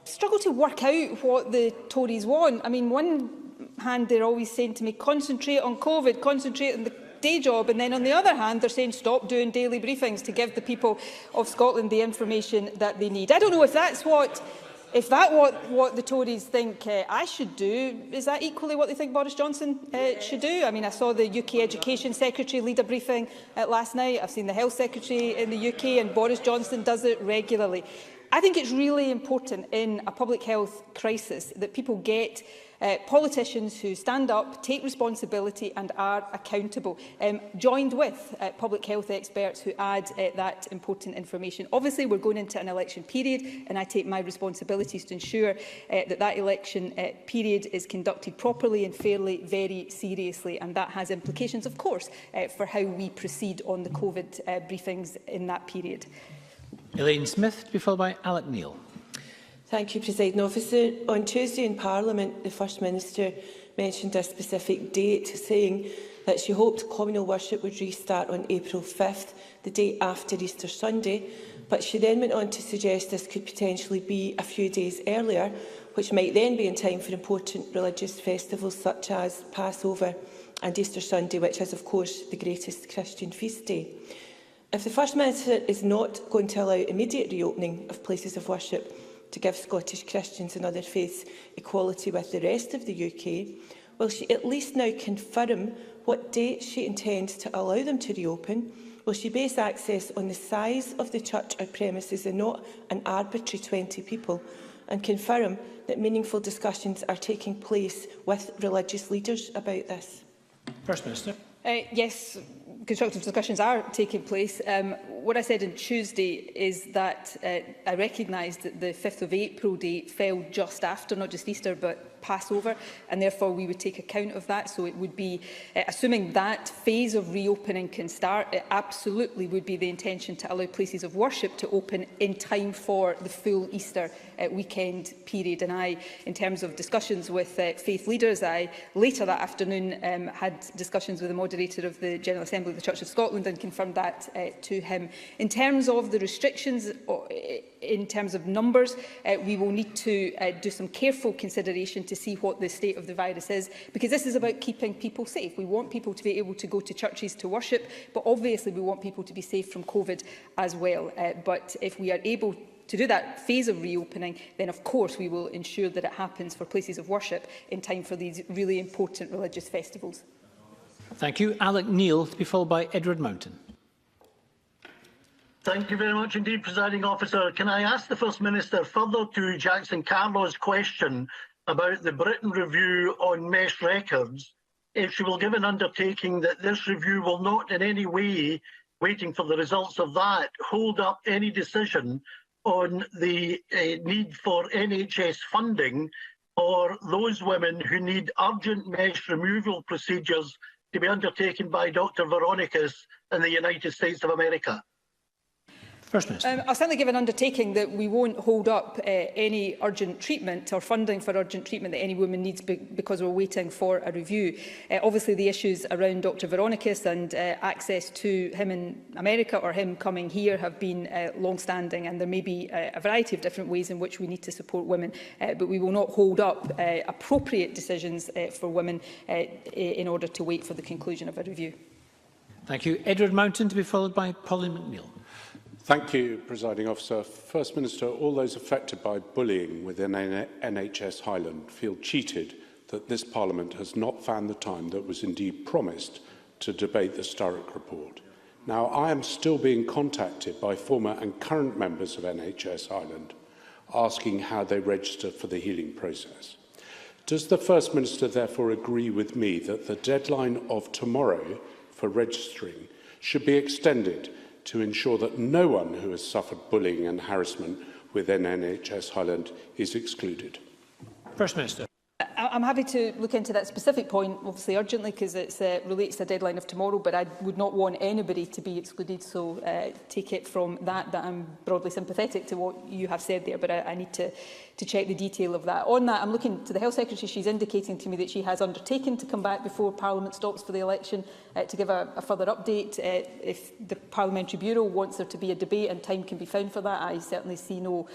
struggle to work out what the Tories want. I mean, one hand they're always saying to me, concentrate on COVID, concentrate on the day job, and then on the other hand they're saying stop doing daily briefings to give the people of Scotland the information that they need. I don't know if that's what the Tories think I should do. Is that equally what they think Boris Johnson should do? I mean, I saw the UK Education Secretary lead a briefing last night. I've seen the Health Secretary in the UK, and Boris Johnson does it regularly. I think it's really important in a public health crisis that people get politicians who stand up, take responsibility and are accountable, joined with public health experts who add that important information. Obviously, we're going into an election period, and I take my responsibilities to ensure that election period is conducted properly and fairly, very seriously, and that has implications, of course, for how we proceed on the COVID briefings in that period. Elaine Smith, to be followed by Alec Neil. Thank you, Presiding Officer. On Tuesday in Parliament, the First Minister mentioned a specific date, saying that she hoped communal worship would restart on April 5th, the day after Easter Sunday, but she then went on to suggest this could potentially be a few days earlier, which might then be in time for important religious festivals such as Passover and Easter Sunday, which is, of course, the greatest Christian feast day. If the First Minister is not going to allow immediate reopening of places of worship, to give Scottish Christians and other faiths equality with the rest of the UK, will she at least now confirm what date she intends to allow them to reopen? Will she base access on the size of the church or premises and not an arbitrary 20 people? And confirm that meaningful discussions are taking place with religious leaders about this? First Minister. Yes, constructive discussions are taking place. What I said on Tuesday is that I recognised that the 5th of April date fell just after, not just Easter, but Passover, and therefore we would take account of that. So it would be, assuming that phase of reopening can start, it absolutely would be the intention to allow places of worship to open in time for the full Easter weekend period. And I, in terms of discussions with faith leaders, I later that afternoon had discussions with the moderator of the General Assembly of the Church of Scotland and confirmed that to him. In terms of the restrictions, in terms of numbers, we will need to do some careful consideration to see what the state of the virus is, because this is about keeping people safe. We want people to be able to go to churches to worship, but obviously we want people to be safe from COVID as well. But if we are able to do that phase of reopening, then of course we will ensure that it happens for places of worship in time for these really important religious festivals. Thank you. Alec Neil, to be followed by Edward Mountain. Thank you very much indeed, Presiding Officer. Can I ask the First Minister, further to Jackson Carlow's question about the Britain review on mesh records, if she will give an undertaking that this review will not in any way, waiting for the results of that, hold up any decision on the need for NHS funding for those women who need urgent mesh removal procedures to be undertaken by Dr. Veronicas in the United States of America. First Minister. I'll certainly give an undertaking that we won't hold up any urgent treatment or funding for urgent treatment that any woman needs because we're waiting for a review. Obviously, the issues around Dr. Veronicas and access to him in America or him coming here have been long-standing, and there may be a variety of different ways in which we need to support women, but we will not hold up appropriate decisions for women in order to wait for the conclusion of a review. Thank you. Edward Mountain, to be followed by Pauline McNeill. Thank you, Presiding Officer. First Minister, all those affected by bullying within NHS Highland feel cheated that this Parliament has not found the time that was indeed promised to debate the Sturrock report. Now, I am still being contacted by former and current members of NHS Highland asking how they register for the healing process. Does the First Minister therefore agree with me that the deadline of tomorrow for registering should be extended to ensure that no one who has suffered bullying and harassment within NHS Highland is excluded? First Minister. I'm happy to look into that specific point, obviously urgently, because it relates to the deadline of tomorrow, but I would not want anybody to be excluded, so take it from that I'm broadly sympathetic to what you have said there, but I need to check the detail of that. On that, I'm looking to the Health Secretary. She's indicating to me that she has undertaken to come back before Parliament stops for the election to give a further update. If the Parliamentary Bureau wants there to be a debate and time can be found for that, I certainly see no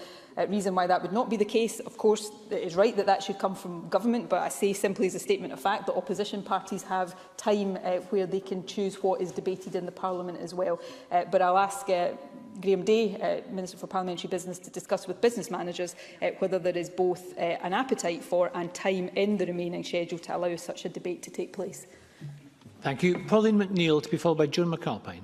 reason why that would not be the case. Of course, it is right that that should come from government, but I say simply as a statement of fact that opposition parties have time where they can choose what is debated in the Parliament as well. But I'll ask Graham Day, Minister for Parliamentary Business, to discuss with business managers whether there is both an appetite for and time in the remaining schedule to allow such a debate to take place. Thank you. Pauline McNeill, to be followed by Joan McAlpine.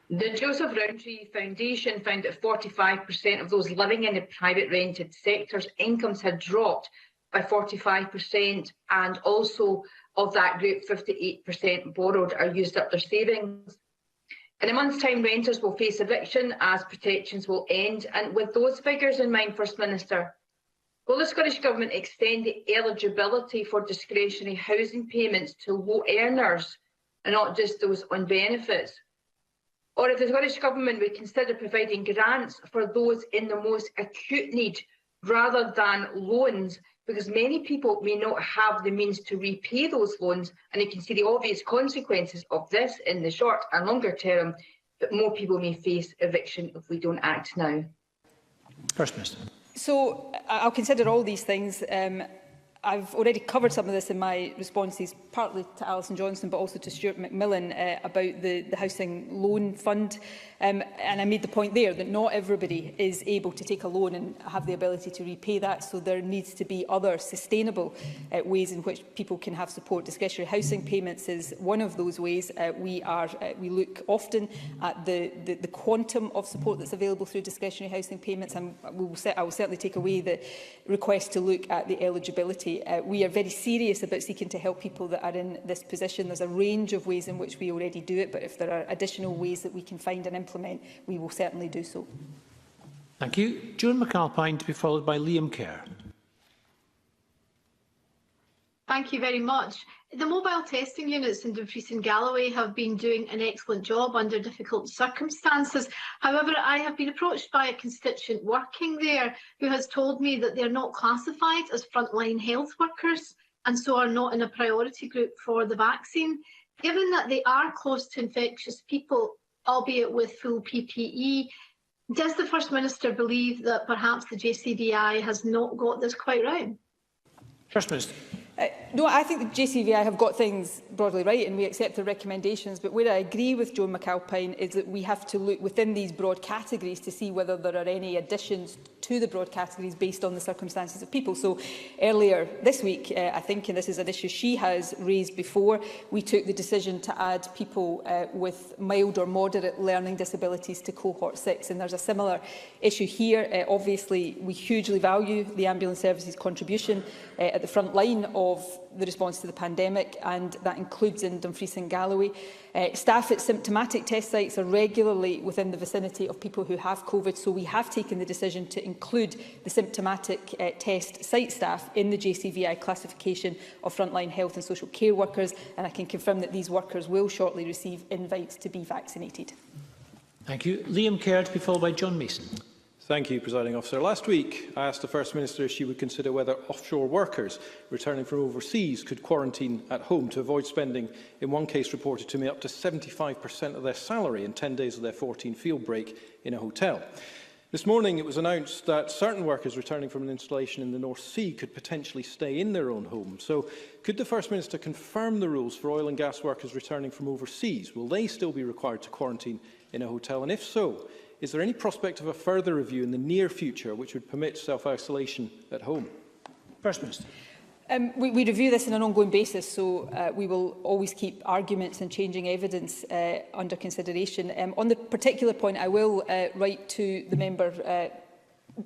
The Joseph Rowntree Foundation found that 45% of those living in the private rented sector's incomes had dropped by 45%, and also of that group, 58% borrowed or used up their savings. In a month's time, renters will face eviction as protections will end. And with those figures in mind, First Minister, will the Scottish Government extend the eligibility for discretionary housing payments to low earners and not just those on benefits? Or if the Scottish Government would consider providing grants for those in the most acute need rather than loans, because many people may not have the means to repay those loans, and you can see the obvious consequences of this in the short and longer term, that more people may face eviction if we don't act now. First Minister. So I'll consider all these things. I've already covered some of this in my responses, partly to Alison Johnson, but also to Stuart McMillan, about the Housing Loan Fund. and I made the point there that not everybody is able to take a loan and have the ability to repay that, so there needs to be other sustainable ways in which people can have support. Discretionary housing payments is one of those ways. We look often at the quantum of support that's available through discretionary housing payments, and I will certainly take away the request to look at the eligibility. We are very serious about seeking to help people that are in this position. There's a range of ways in which we already do it, but if there are additional ways that we can find and implement, we will certainly do so. Thank you. Joan McAlpine, to be followed by Liam Kerr. Thank you very much. The mobile testing units in Dumfries and Galloway have been doing an excellent job under difficult circumstances. However, I have been approached by a constituent working there who has told me that they are not classified as frontline health workers and so are not in a priority group for the vaccine. Given that they are close to infectious people, albeit with full PPE, does the First Minister believe that perhaps the JCVI has not got this quite right? First Minister. No, I think the JCVI have got things broadly right and we accept the recommendations, but where I agree with Joan McAlpine is that we have to look within these broad categories to see whether there are any additions to the broad categories based on the circumstances of people. So earlier this week, I think, and this is an issue she has raised before, we took the decision to add people with mild or moderate learning disabilities to cohort 6, and there's a similar issue here. Obviously, we hugely value the ambulance services contribution at the front line of the response to the pandemic, and that includes in Dumfries and Galloway. Staff at symptomatic test sites are regularly within the vicinity of people who have COVID, so we have taken the decision to include the symptomatic test site staff in the JCVI classification of frontline health and social care workers, and I can confirm that these workers will shortly receive invites to be vaccinated. Thank you. Liam Kerr, to be followed by John Mason. Thank you, Presiding Officer. Last week, I asked the First Minister if she would consider whether offshore workers returning from overseas could quarantine at home to avoid spending, in one case reported to me, up to 75% of their salary in 10 days of their 14 field break in a hotel. This morning, it was announced that certain workers returning from an installation in the North Sea could potentially stay in their own home. So, could the First Minister confirm the rules for oil and gas workers returning from overseas? Will they still be required to quarantine in a hotel? And if so, is there any prospect of a further review in the near future which would permit self-isolation at home? First Minister. We review this on an ongoing basis, so we will always keep arguments and changing evidence under consideration. On the particular point, I will write to the member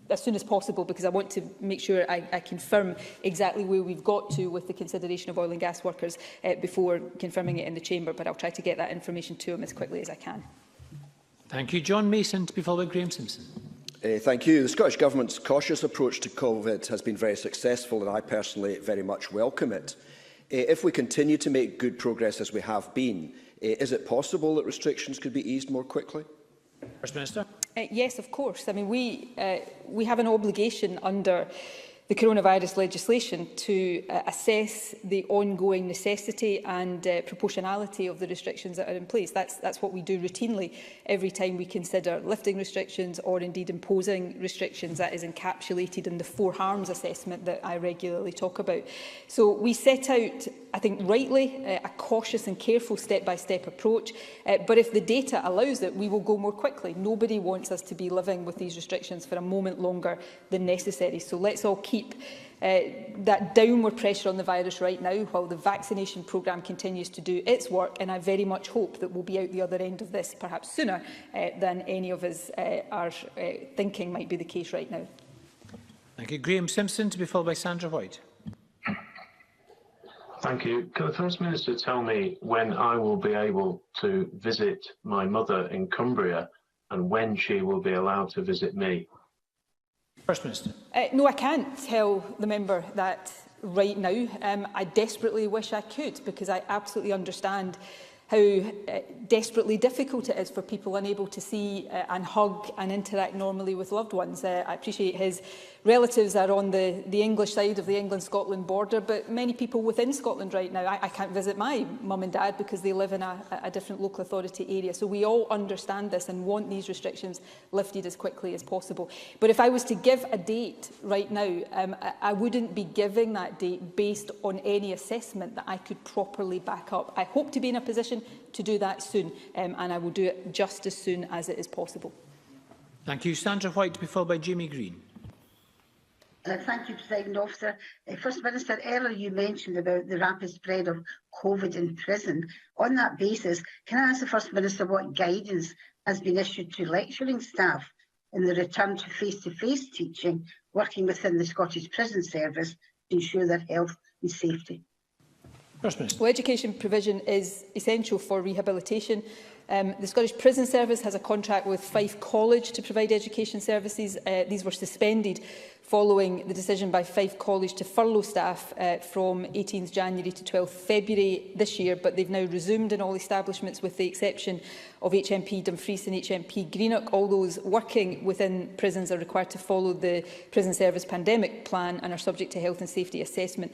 as soon as possible, because I want to make sure I confirm exactly where we've got to with the consideration of oil and gas workers before confirming it in the chamber, but I'll try to get that information to him as quickly as I can. Thank you. John Mason, to be followed by Graham Simpson. Thank you. The Scottish Government's cautious approach to COVID has been very successful, and I personally very much welcome it. If we continue to make good progress as we have been, is it possible that restrictions could be eased more quickly? First Minister. Yes, of course. I mean, we have an obligation under the coronavirus legislation to assess the ongoing necessity and proportionality of the restrictions that are in place. That's what we do routinely every time we consider lifting restrictions or indeed imposing restrictions. That is encapsulated in the 4 harms assessment that I regularly talk about. So we set out, I think rightly, a cautious and careful step-by-step approach, but if the data allows it, we will go more quickly. Nobody wants us to be living with these restrictions for a moment longer than necessary. So let's all keep that downward pressure on the virus right now while the vaccination programme continues to do its work, and I very much hope that we'll be out the other end of this perhaps sooner than any of us are thinking might be the case right now. Thank you. Graham Simpson, to be followed by Sandra White. Thank you. Can the First Minister tell me when I will be able to visit my mother in Cumbria and when she will be allowed to visit me? First Minister. No, I can't tell the member that right now. I desperately wish I could, because I absolutely understand how desperately difficult it is for people unable to see and hug and interact normally with loved ones. I appreciate his relatives are on the English side of the England-Scotland border, but many people within Scotland right now, I can't visit my mum and dad because they live in a different local authority area. So we all understand this and want these restrictions lifted as quickly as possible. But if I was to give a date right now, I wouldn't be giving that date based on any assessment that I could properly back up. I hope to be in a position position to do that soon, and I will do it just as soon as it is possible. Thank you. Sandra White to be followed by Jamie Green. Thank you, President Officer. First Minister, earlier you mentioned about the rapid spread of COVID in prison. On that basis, can I ask the First Minister what guidance has been issued to lecturing staff in the return to face-to-face teaching, working within the Scottish Prison Service to ensure their health and safety? Well, education provision is essential for rehabilitation. The Scottish Prison Service has a contract with Fife College to provide education services. These were suspended following the decision by Fife College to furlough staff from 18th January to 12th February this year, but they've now resumed in all establishments with the exception of HMP Dumfries and HMP Greenock. All those working within prisons are required to follow the Prison Service pandemic plan and are subject to health and safety assessment.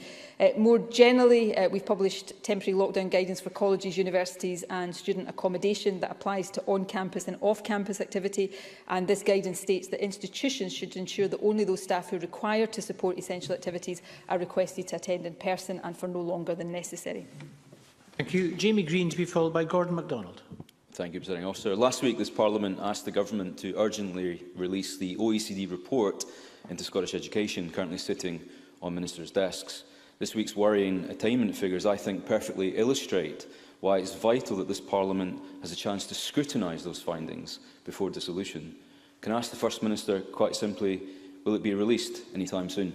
More generally, we've published temporary lockdown guidance for colleges, universities and student accommodation that applies to on-campus and off-campus activity, and this guidance states that institutions should ensure that only those staff who are required to support essential activities are requested to attend in person and for no longer than necessary. Thank you. Jamie Green to be followed by Gordon MacDonald. Thank you, Presiding Officer. Last week, this Parliament asked the Government to urgently release the OECD report into Scottish education, currently sitting on Ministers' desks. This week's worrying attainment figures, I think, perfectly illustrate why it's vital that this Parliament has a chance to scrutinise those findings before dissolution. Can I ask the First Minister, quite simply, will it be released anytime soon?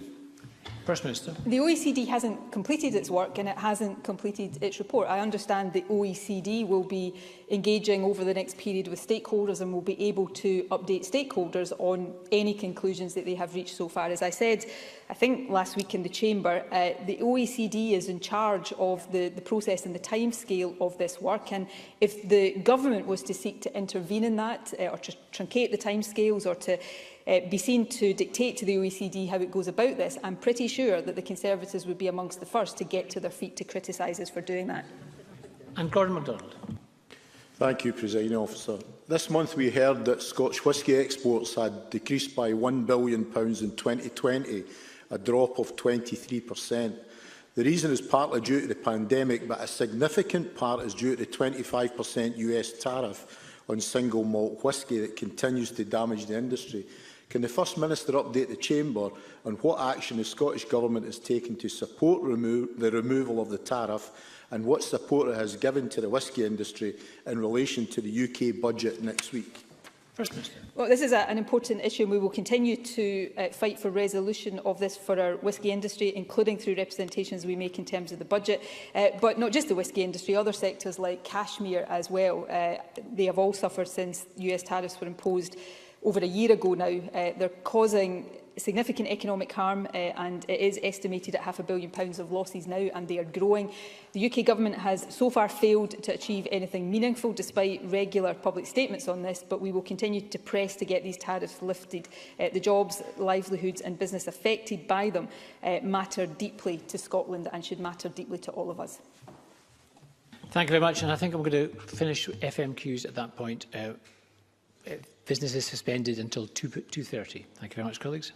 First Minister. The OECD hasn't completed its work and it hasn't completed its report. I understand the OECD will be engaging over the next period with stakeholders and will be able to update stakeholders on any conclusions that they have reached so far. As I said, I think last week in the Chamber, the OECD is in charge of the process and the timescale of this work, and if the Government was to seek to intervene in that or to truncate the timescales or to be seen to dictate to the OECD how it goes about this, I'm pretty sure that the Conservatives would be amongst the first to get to their feet to criticise us for doing that. And Gordon MacDonald. Thank you, Presiding Officer. This month we heard that Scotch whisky exports had decreased by £1 billion in 2020, a drop of 23%. The reason is partly due to the pandemic, but a significant part is due to the 25% US tariff on single malt whisky that continues to damage the industry. Can the First Minister update the Chamber on what action the Scottish Government is taking to support the removal of the tariff, and what support it has given to the whisky industry in relation to the UK budget next week? First Minister. Well, this is an important issue and we will continue to fight for resolution of this for our whisky industry, including through representations we make in terms of the budget. But not just the whisky industry, other sectors like cashmere as well. They have all suffered since US tariffs were imposed over a year ago now. They're causing significant economic harm and it is estimated at £500 million of losses now, and they are growing. The UK Government has so far failed to achieve anything meaningful despite regular public statements on this, but we will continue to press to get these tariffs lifted. The jobs, livelihoods and business affected by them matter deeply to Scotland and should matter deeply to all of us. Thank you very much, and I think I'm going to finish FMQs at that point. Business is suspended until 2:30. Thank you very much, colleagues.